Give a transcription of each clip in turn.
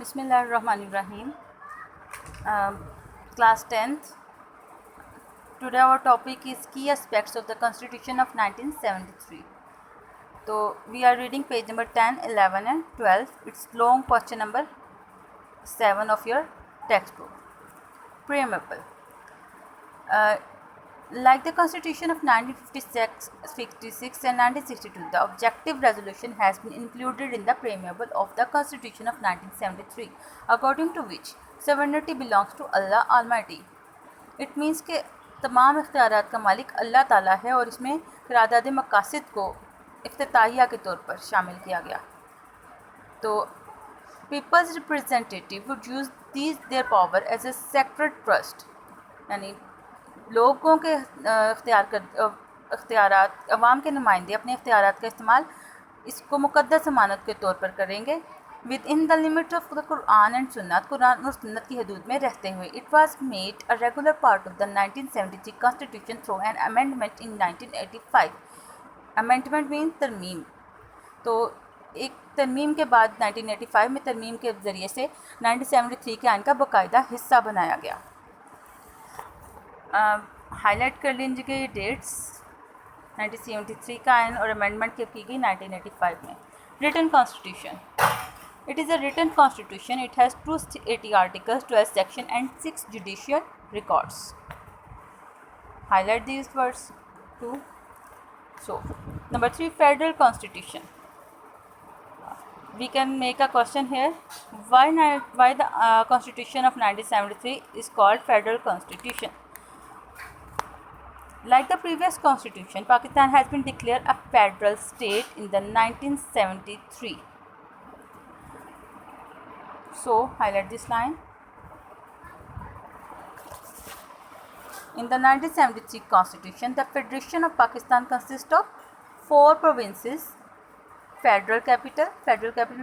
Bismillahirrahmanirrahim. Class 10th. Today our topic is key aspects of the Constitution of 1973. So we are reading page number 10, 11 and 12. It's long question number 7 of your textbook. Preamble. Like the Constitution of 1956 and 1962, the objective resolution has been included in the preamble of the Constitution of 1973, according to which sovereignty belongs to Allah Almighty. It means कि तमाम इख्तियारात का मालिक अल्लाह ताला है और इसमें क़रारदाद मकासिद को इफ्तिताहिया के तौर पर शामिल किया गया. तो people's representative would use these their power as a secret trust, यानी लोगों के इख्तियारात अवाम के नुमाइंदे अपने इख्तियारात का इस्तेमाल इसको मुक़द्दस अमानत के तौर पर करेंगे with in the limit of the Quran and सुन्नत, कुरान और सुन्नत की हदूद में रहते हुए. It was made a regular part of the 1973 constitution through an amendment in 1985. Amendment mean तरमीम. तो एक तरमीम के बाद 1985 में तरमीम के ज़रिए से 1973 के आइन का बाकायदा हिस्सा बनाया गया. हाईलाइट कर लीजिए ये डेट्स. 1973 का आइन और अमेंडमेंट की गई 1985 में. Written constitution. It is a written constitution. It has 280 articles, 12 section and 6 judicial records. Highlight these words too. So, number 3, Federal Constitution. We can make a question here. Why the Constitution of 1973 is called Federal Constitution? Like the previous Constitution, Pakistan has been declared a federal state in the 1973. So, highlight this line. In the 1973 Constitution, the Federation of Pakistan consists of 4 provinces. Federal capital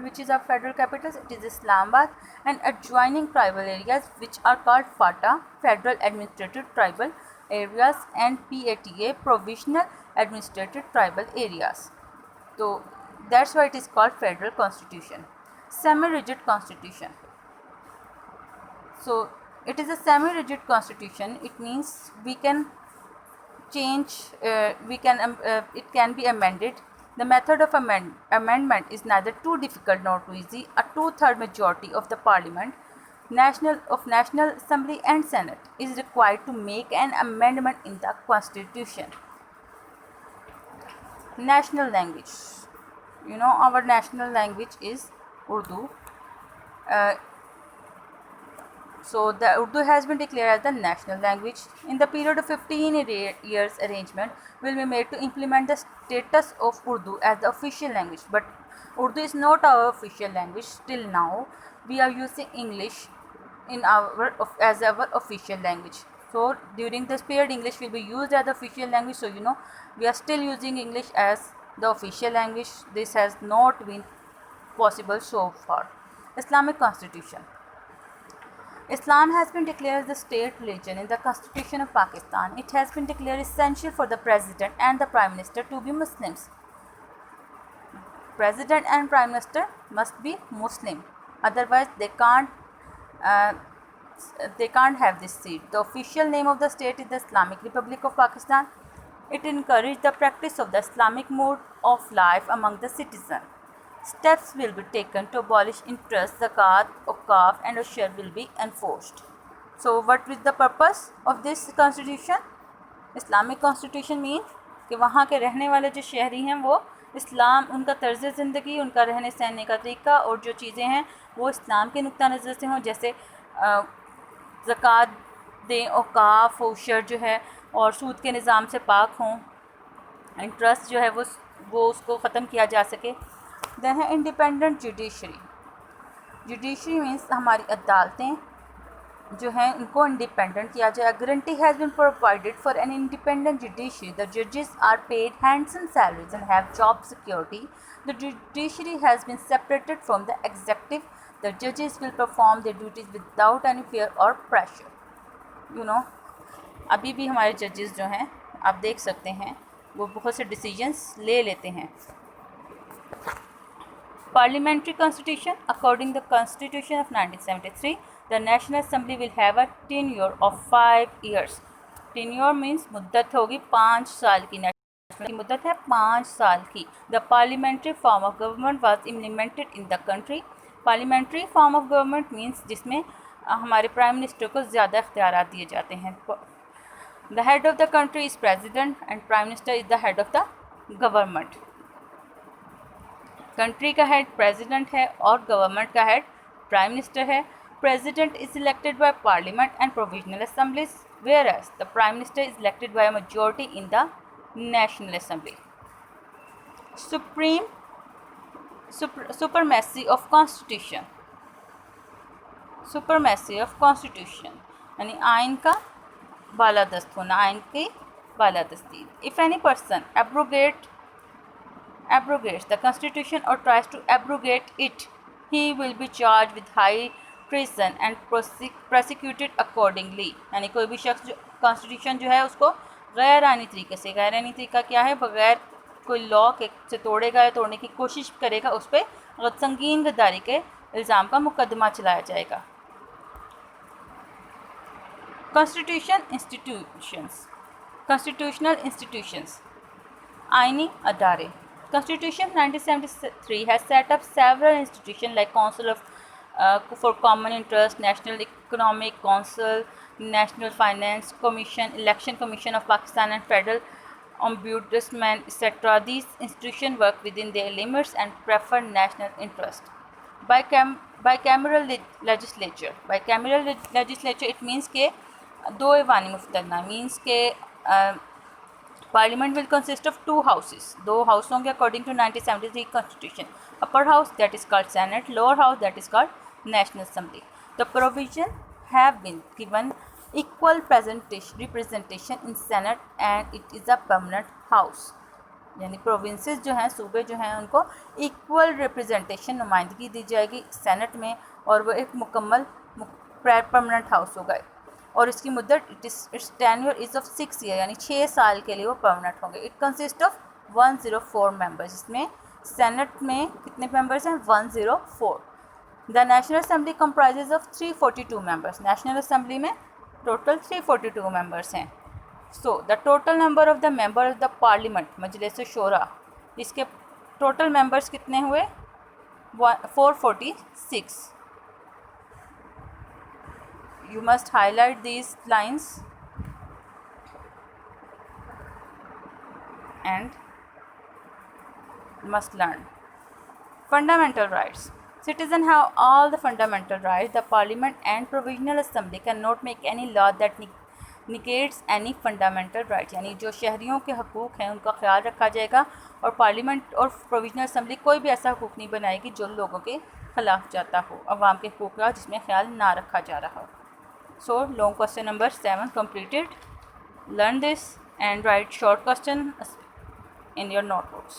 which is our federal capital, it is Islamabad, and adjoining tribal areas which are called FATA, Federal Administrative Tribal Areas, and PATA, Provisional Administrative Tribal Areas. So that's why it is called Federal Constitution. Semi-rigid Constitution. So it is a semi-rigid constitution. It means we can change, it can be amended. The method of amendment is neither too difficult nor too easy. A 2/3 majority of the Parliament, National Assembly and Senate is required to make an amendment in the Constitution. National language. You know our national language is Urdu. So the Urdu has been declared as the national language. In the period of 15 years, arrangement will be made to implement the status of Urdu as the official language. But Urdu is not our official language till now. We are using English as our official language. So during this period, English will be used as the official language. So we are still using English as the official language. This has not been possible so far. Islamic Constitution. Islam has been declared the state religion in the Constitution of Pakistan. It has been declared essential for the President and the Prime Minister to be Muslims. President and Prime Minister must be Muslim. Otherwise, they can't have this seat. The official name of the state is the Islamic Republic of Pakistan. It encourages the practice of the Islamic mode of life among the citizens. Steps will be taken to abolish interest, zakat, awqaf and ushur will be enforced. So what is the purpose of this constitution? Islamic constitution means कि वहाँ के रहने वाले जो शहरी हैं वो इस्लाम, उनका तर्ज़ ज़िंदगी, उनका रहने सहने का तरीका और जो चीज़ें हैं वो इस्लाम के नुक्ता नज़र से हों. जैसे ज़कात दें, औक़ाफ़ उशर जो है और सूद के निज़ाम से पाक हों. इंटरेस्ट जो है वो उसको ख़त्म किया जा सके. देन है इंडिपेंडेंट जुडिशरी. जुडिशरी मीन्स हमारी अदालतें जो हैं उनको इंडिपेंडेंट किया जाए. Guarantee has been provided for an independent judiciary. The जजेस are paid handsome salaries and have job security. The judiciary has been separated from the executive. The जजेस will perform there duties without any fear और pressure. अभी भी हमारे जजेस जो हैं आप देख सकते हैं वो बहुत से डिसीजंस ले लेते हैं. Parliamentary Constitution. According to the Constitution of 1973, the National Assembly will have a tenure of 5 years. Tenure means मुद्दत होगी 5 साल की, नेशनल की मुद्दत है 5 साल की. The parliamentary form of government was implemented in the country. Parliamentary form of government means जिसमें हमारे प्राइम मिनिस्टर को ज़्यादा इख्तियारात दिए जाते हैं. The head of the country is president and prime minister is the head of the government. Country का head president है और गवर्नमेंट का हेड प्राइम मिनिस्टर है. President is elected by parliament and provisional assemblies, whereas the prime minister is elected by majority in the national assembly. Supremacy of constitution. Supremacy of constitution यानी आइन का बालादस्त होना, आइन की बालादस्ती. If any person abrogates the constitution or tries to abrogate it, he will be charged with high treason and prosecuted accordingly. यानी कोई भी शख्स जो कॉन्स्टिट्यूशन जो है उसको गैर आइनी तरीके से, गैर आइनी तरीका क्या है, बगैर कोई लॉ के से तोड़ेगा या तोड़ने की कोशिश करेगा, उस पर संगीन गद्दारी के इल्ज़ाम का मुकदमा चलाया जाएगा. कॉन्स्टिट्यूशनल इंस्टीट्यूशंस, आइनी अदारे. Constitution of 1973 has set up several institutions like Council for Common Interest, National Economic Council, National Finance Commission, Election Commission of Pakistan and Federal Ombudsman, etc. These institutions work within their limits and prefer national interest. Bicameral legislature. Bicameral legislature it means के दो ऐवानी मुफ्तरना, means के Parliament will consist of 2 houses. 2 house होंगे according to 1973 Constitution. Upper house that is called Senate, lower house that is called National Assembly. The provision have been given equal representation in Senate and it is a permanent house. यानी provinces जो हैं, सूबे जो हैं, उनको equal representation, नुमाइंदगी दी जाएगी senate में और वो एक मुकम्मल परमानेंट हाउस होगा और इसकी मुद्दत its tenure is of 6 year यानी 6 साल के लिए वो परमानेंट होंगे. इट कंसिस्ट ऑफ 104 मेंबर्स, जिसमें सेनेट में कितने मेंबर्स हैं, 104. The national assembly comprises of 342 members. National assembly में टोटल 342 मेंबर्स हैं. So the total number of the member of the parliament, Majlis Shura, इसके टोटल मेंबर्स कितने हुए, 446. You must highlight these lines and must learn. Fundamental rights. Citizens have all the fundamental rights. The Parliament and Provisional Assembly cannot make any law that negates any fundamental rights. यानी जो शहरियों के हकूक़ हैं उनका ख्याल रखा जाएगा और पार्लियामेंट और प्रोविजनल असम्बली कोई भी ऐसा हकूक़ नहीं बनाएगी जो लोगों के ख़िलाफ़ जाता हो, अवाम के हकूक़ का जिसमें ख्याल ना रखा जा रहा हो. So long question number 7 completed. Learn this and write short question in your notebooks.